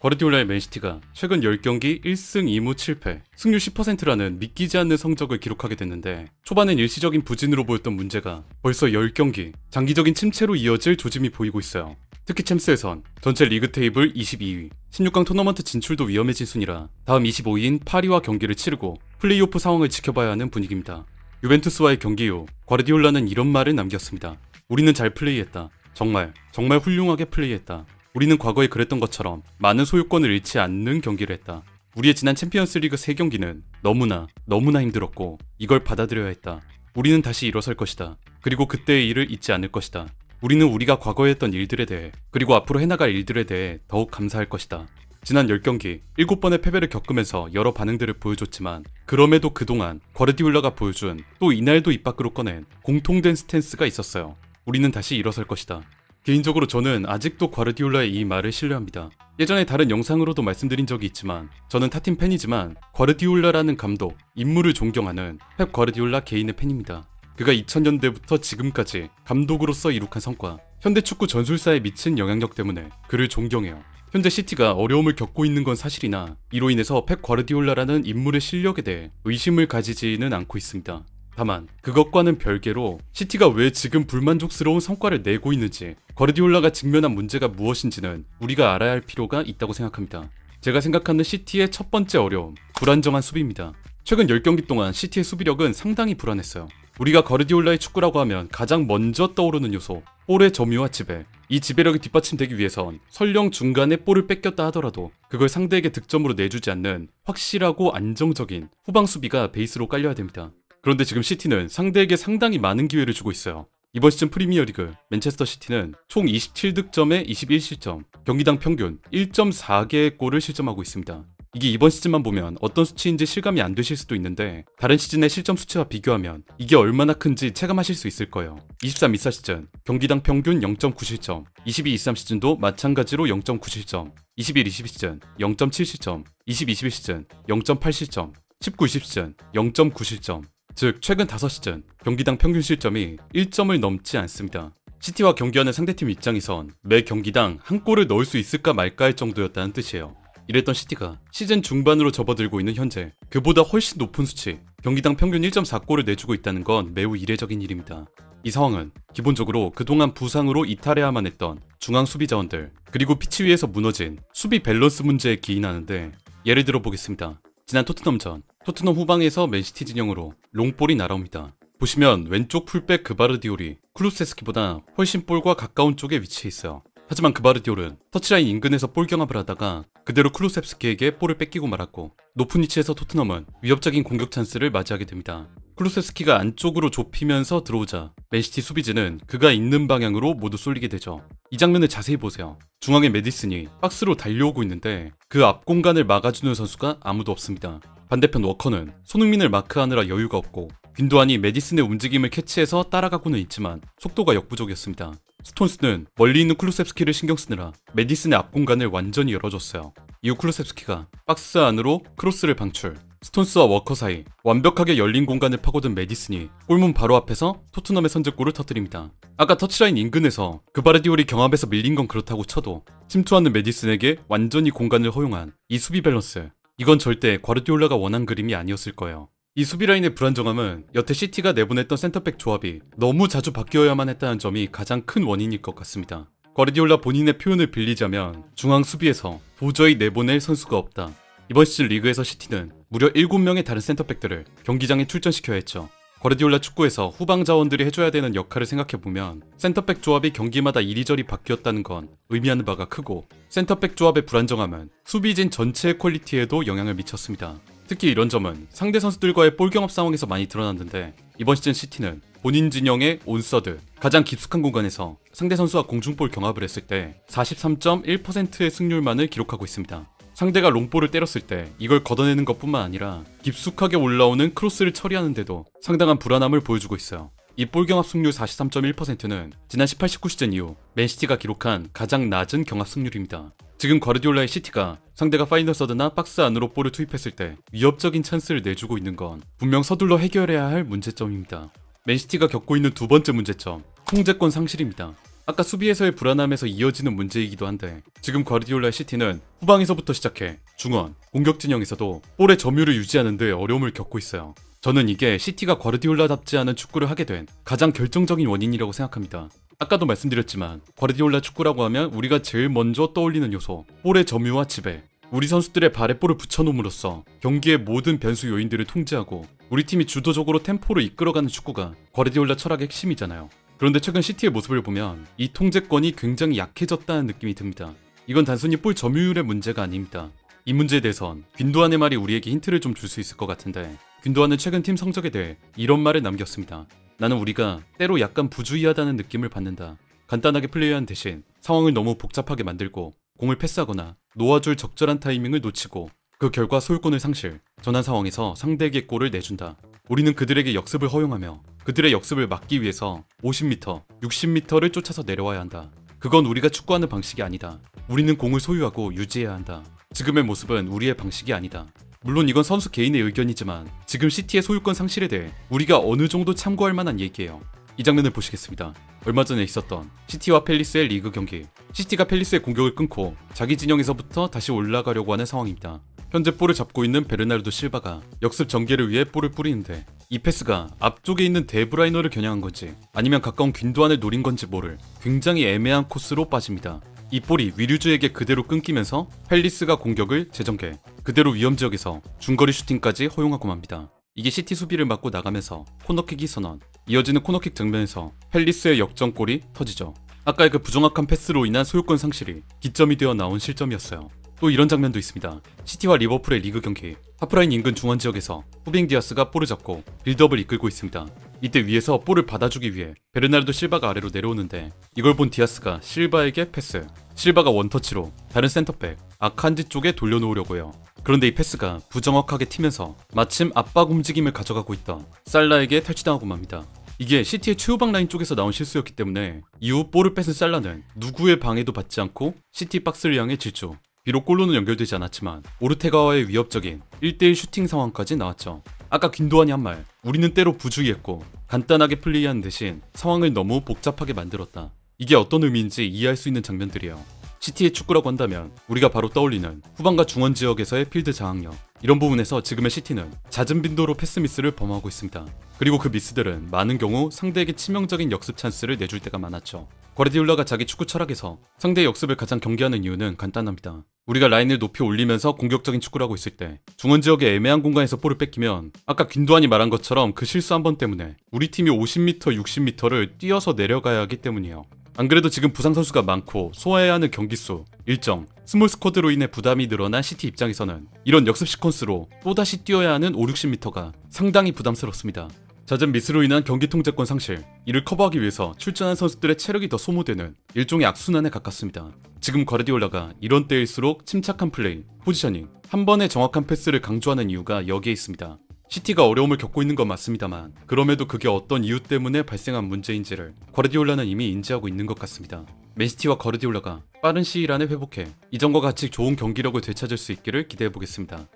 과르디올라의 맨시티가 최근 10경기 1승 2무 7패, 승률 10%라는 믿기지 않는 성적을 기록하게 됐는데, 초반엔 일시적인 부진으로 보였던 문제가 벌써 10경기 장기적인 침체로 이어질 조짐이 보이고 있어요. 특히 챔스에선 전체 리그 테이블 22위, 16강 토너먼트 진출도 위험해진 순이라 다음 25위인 파리와 경기를 치르고 플레이오프 상황을 지켜봐야 하는 분위기입니다. 유벤투스와의 경기 후 과르디올라는 이런 말을 남겼습니다. 우리는 잘 플레이했다. 정말 훌륭하게 플레이했다. 우리는 과거에 그랬던 것처럼 많은 소유권을 잃지 않는 경기를 했다. 우리의 지난 챔피언스 리그 3경기는 너무나 힘들었고 이걸 받아들여야 했다. 우리는 다시 일어설 것이다. 그리고 그때의 일을 잊지 않을 것이다. 우리는 우리가 과거에 했던 일들에 대해, 그리고 앞으로 해나갈 일들에 대해 더욱 감사할 것이다. 지난 10경기 7번의 패배를 겪으면서 여러 반응들을 보여줬지만, 그럼에도 그동안 과르디올라가 보여준, 또 이날도 입 밖으로 꺼낸 공통된 스탠스가 있었어요. 우리는 다시 일어설 것이다. 개인적으로 저는 아직도 과르디올라의 이 말을 신뢰합니다. 예전에 다른 영상으로도 말씀드린 적이 있지만, 저는 타팀 팬이지만 과르디올라라는 감독, 인물을 존경하는 펩 과르디올라 개인의 팬입니다. 그가 2000년대부터 지금까지 감독으로서 이룩한 성과, 현대 축구 전술사에 미친 영향력 때문에 그를 존경해요. 현재 시티가 어려움을 겪고 있는 건 사실이나, 이로 인해서 펩 과르디올라라는 인물의 실력에 대해 의심을 가지지는 않고 있습니다. 다만 그것과는 별개로 시티가 왜 지금 불만족스러운 성과를 내고 있는지, 과르디올라가 직면한 문제가 무엇인지는 우리가 알아야 할 필요가 있다고 생각합니다. 제가 생각하는 시티의 첫 번째 어려움, 불안정한 수비입니다. 최근 10경기 동안 시티의 수비력은 상당히 불안했어요. 우리가 과르디올라의 축구라고 하면 가장 먼저 떠오르는 요소, 볼의 점유와 지배. 이 지배력이 뒷받침되기 위해선 설령 중간에 볼을 뺏겼다 하더라도 그걸 상대에게 득점으로 내주지 않는 확실하고 안정적인 후방 수비가 베이스로 깔려야 됩니다. 그런데 지금 시티는 상대에게 상당히 많은 기회를 주고 있어요. 이번 시즌 프리미어리그 맨체스터 시티는 총 27득점에 21실점, 경기당 평균 1.4개의 골을 실점하고 있습니다. 이게 이번 시즌만 보면 어떤 수치인지 실감이 안 되실 수도 있는데, 다른 시즌의 실점 수치와 비교하면 이게 얼마나 큰지 체감하실 수 있을 거예요. 23-24 시즌 경기당 평균 0.9실점, 22-23 시즌도 마찬가지로 0.9실점, 21-22 시즌 0.7실점, 20-21 시즌 0.8실점, 19-20 시즌 0.9실점. 즉 최근 5시즌 경기당 평균 실점이 1점을 넘지 않습니다. 시티와 경기하는 상대팀 입장에선 매 경기당 한 골을 넣을 수 있을까 말까 할 정도였다는 뜻이에요. 이랬던 시티가 시즌 중반으로 접어들고 있는 현재 그보다 훨씬 높은 수치, 경기당 평균 1.4골을 내주고 있다는 건 매우 이례적인 일입니다. 이 상황은 기본적으로 그동안 부상으로 이탈해야만 했던 중앙 수비 자원들, 그리고 피치 위에서 무너진 수비 밸런스 문제에 기인하는데, 예를 들어 보겠습니다. 지난 토트넘전, 토트넘 후방에서 맨시티 진영으로 롱볼이 날아옵니다. 보시면 왼쪽 풀백 그바르디올이 쿠루세스키보다 훨씬 볼과 가까운 쪽에 위치해 있어요. 하지만 그바르디올은 터치라인 인근에서 볼 경합을 하다가 그대로 쿠루세스키에게 볼을 뺏기고 말았고, 높은 위치에서 토트넘은 위협적인 공격 찬스를 맞이하게 됩니다. 쿠루세스키가 안쪽으로 좁히면서 들어오자 맨시티 수비진은 그가 있는 방향으로 모두 쏠리게 되죠. 이 장면을 자세히 보세요. 중앙에 메디슨이 박스로 달려오고 있는데 그 앞 공간을 막아주는 선수가 아무도 없습니다. 반대편 워커는 손흥민을 마크하느라 여유가 없고, 빈도안이 메디슨의 움직임을 캐치해서 따라가고는 있지만 속도가 역부족이었습니다. 스톤스는 멀리 있는 쿠루셉스키를 신경 쓰느라 메디슨의 앞 공간을 완전히 열어줬어요. 이후 쿠루셉스키가 박스 안으로 크로스를 방출, 스톤스와 워커 사이 완벽하게 열린 공간을 파고든 메디슨이 골문 바로 앞에서 토트넘의 선제골을 터뜨립니다. 아까 터치라인 인근에서 그바르디올이 경합에서 밀린 건 그렇다고 쳐도 침투하는 메디슨에게 완전히 공간을 허용한 이 수비 밸런스, 이건 절대 과르디올라가 원한 그림이 아니었을 거예요. 이 수비라인의 불안정함은 여태 시티가 내보냈던 센터백 조합이 너무 자주 바뀌어야만 했다는 점이 가장 큰 원인일 것 같습니다. 과르디올라 본인의 표현을 빌리자면 중앙 수비에서 도저히 내보낼 선수가 없다. 이번 시즌 리그에서 시티는 무려 7명의 다른 센터백들을 경기장에 출전시켜야 했죠. 과르디올라 축구에서 후방 자원들이 해줘야 되는 역할을 생각해보면 센터백 조합이 경기마다 이리저리 바뀌었다는 건 의미하는 바가 크고, 센터백 조합의 불안정함은 수비진 전체의 퀄리티에도 영향을 미쳤습니다. 특히 이런 점은 상대 선수들과의 볼 경합 상황에서 많이 드러났는데, 이번 시즌 시티는 본인 진영의 온서드, 가장 깊숙한 공간에서 상대 선수와 공중볼 경합을 했을 때 43.1%의 승률만을 기록하고 있습니다. 상대가 롱볼을 때렸을 때 이걸 걷어내는 것뿐만 아니라 깊숙하게 올라오는 크로스를 처리하는데도 상당한 불안함을 보여주고 있어요. 이 볼 경합 승률 43.1%는 지난 18-19 시즌 이후 맨시티가 기록한 가장 낮은 경합 승률입니다. 지금 과르디올라의 시티가 상대가 파이널 서드나 박스 안으로 볼을 투입했을 때 위협적인 찬스를 내주고 있는 건 분명 서둘러 해결해야 할 문제점입니다. 맨시티가 겪고 있는 두 번째 문제점, 통제권 상실입니다. 아까 수비에서의 불안함에서 이어지는 문제이기도 한데 지금 과르디올라의 시티는 후방에서부터 시작해 중원, 공격 진영에서도 볼의 점유율을 유지하는 데 어려움을 겪고 있어요. 저는 이게 시티가 과르디올라답지 않은 축구를 하게 된 가장 결정적인 원인이라고 생각합니다. 아까도 말씀드렸지만 과르디올라 축구라고 하면 우리가 제일 먼저 떠올리는 요소, 볼의 점유와 지배. 우리 선수들의 발에 볼을 붙여놓음으로써 경기의 모든 변수 요인들을 통제하고 우리 팀이 주도적으로 템포를 이끌어가는 축구가 과르디올라 철학의 핵심이잖아요. 그런데 최근 시티의 모습을 보면 이 통제권이 굉장히 약해졌다는 느낌이 듭니다. 이건 단순히 볼 점유율의 문제가 아닙니다. 이 문제에 대해선 균도안의 말이 우리에게 힌트를 좀 줄 수 있을 것 같은데 균도안은 최근 팀 성적에 대해 이런 말을 남겼습니다. 나는 우리가 때로 약간 부주의하다는 느낌을 받는다. 간단하게 플레이한 대신 상황을 너무 복잡하게 만들고 공을 패스하거나 놓아줄 적절한 타이밍을 놓치고 그 결과 소유권을 상실, 전환 상황에서 상대에게 골을 내준다. 우리는 그들에게 역습을 허용하며 그들의 역습을 막기 위해서 50m, 60m를 쫓아서 내려와야 한다. 그건 우리가 축구하는 방식이 아니다. 우리는 공을 소유하고 유지해야 한다. 지금의 모습은 우리의 방식이 아니다. 물론 이건 선수 개인의 의견이지만 지금 시티의 소유권 상실에 대해 우리가 어느 정도 참고할 만한 얘기예요. 이 장면을 보시겠습니다. 얼마 전에 있었던 시티와 팰리스의 리그 경기. 시티가 팰리스의 공격을 끊고 자기 진영에서부터 다시 올라가려고 하는 상황입니다. 현재 볼을 잡고 있는 베르나르도 실바가 역습 전개를 위해 볼을 뿌리는데 이 패스가 앞쪽에 있는 데브라이너를 겨냥한 건지 아니면 가까운 균도안을 노린 건지 모를 굉장히 애매한 코스로 빠집니다. 이 볼이 위류주에게 그대로 끊기면서 팰리스가 공격을 재전개, 그대로 위험지역에서 중거리 슈팅까지 허용하고 맙니다. 이게 시티 수비를 막고 나가면서 코너킥이 선언, 이어지는 코너킥 장면에서 팰리스의 역전골이 터지죠. 아까의 그 부정확한 패스로 인한 소유권 상실이 기점이 되어 나온 실점이었어요. 또 이런 장면도 있습니다. 시티와 리버풀의 리그 경기, 하프라인 인근 중원 지역에서 후빙 디아스가 볼을 잡고 빌드업을 이끌고 있습니다. 이때 위에서 볼을 받아주기 위해 베르나르도 실바가 아래로 내려오는데 이걸 본 디아스가 실바에게 패스, 실바가 원터치로 다른 센터백 아칸지 쪽에 돌려놓으려고 해요. 그런데 이 패스가 부정확하게 튀면서 마침 압박 움직임을 가져가고 있던 살라에게 탈취당하고 맙니다. 이게 시티의 최후방 라인 쪽에서 나온 실수였기 때문에 이후 볼을 뺏은 살라는 누구의 방해도 받지 않고 시티 박스를 향해 질주. 비록 골로는 연결되지 않았지만 오르테가와의 위협적인 1대1 슈팅 상황까지 나왔죠. 아까 균도안이 한 말, 우리는 때로 부주의했고 간단하게 플레이하는 대신 상황을 너무 복잡하게 만들었다. 이게 어떤 의미인지 이해할 수 있는 장면들이에요. 시티의 축구라고 한다면 우리가 바로 떠올리는 후방과 중원 지역에서의 필드 장악력, 이런 부분에서 지금의 시티는 잦은 빈도로 패스 미스를 범하고 있습니다. 그리고 그 미스들은 많은 경우 상대에게 치명적인 역습 찬스를 내줄 때가 많았죠. 과르디올라가 자기 축구 철학에서 상대의 역습을 가장 경계하는 이유는 간단합니다. 우리가 라인을 높이 올리면서 공격적인 축구를 하고 있을 때 중원 지역의 애매한 공간에서 볼을 뺏기면 아까 균도안이 말한 것처럼 그 실수 한 번 때문에 우리 팀이 50m, 60m를 뛰어서 내려가야 하기 때문이에요. 안 그래도 지금 부상 선수가 많고 소화해야 하는 경기수, 일정, 스몰 스쿼드로 인해 부담이 늘어난 시티 입장에서는 이런 역습 시퀀스로 또다시 뛰어야 하는 5, 60m가 상당히 부담스럽습니다. 잦은 미스로 인한 경기 통제권 상실, 이를 커버하기 위해서 출전한 선수들의 체력이 더 소모되는 일종의 악순환에 가깝습니다. 지금 과르디올라가 이런 때일수록 침착한 플레이, 포지셔닝, 한 번의 정확한 패스를 강조하는 이유가 여기에 있습니다. 시티가 어려움을 겪고 있는 건 맞습니다만 그럼에도 그게 어떤 이유 때문에 발생한 문제인지를 과르디올라는 이미 인지하고 있는 것 같습니다. 맨시티와 과르디올라가 빠른 시일 안에 회복해 이전과 같이 좋은 경기력을 되찾을 수 있기를 기대해보겠습니다.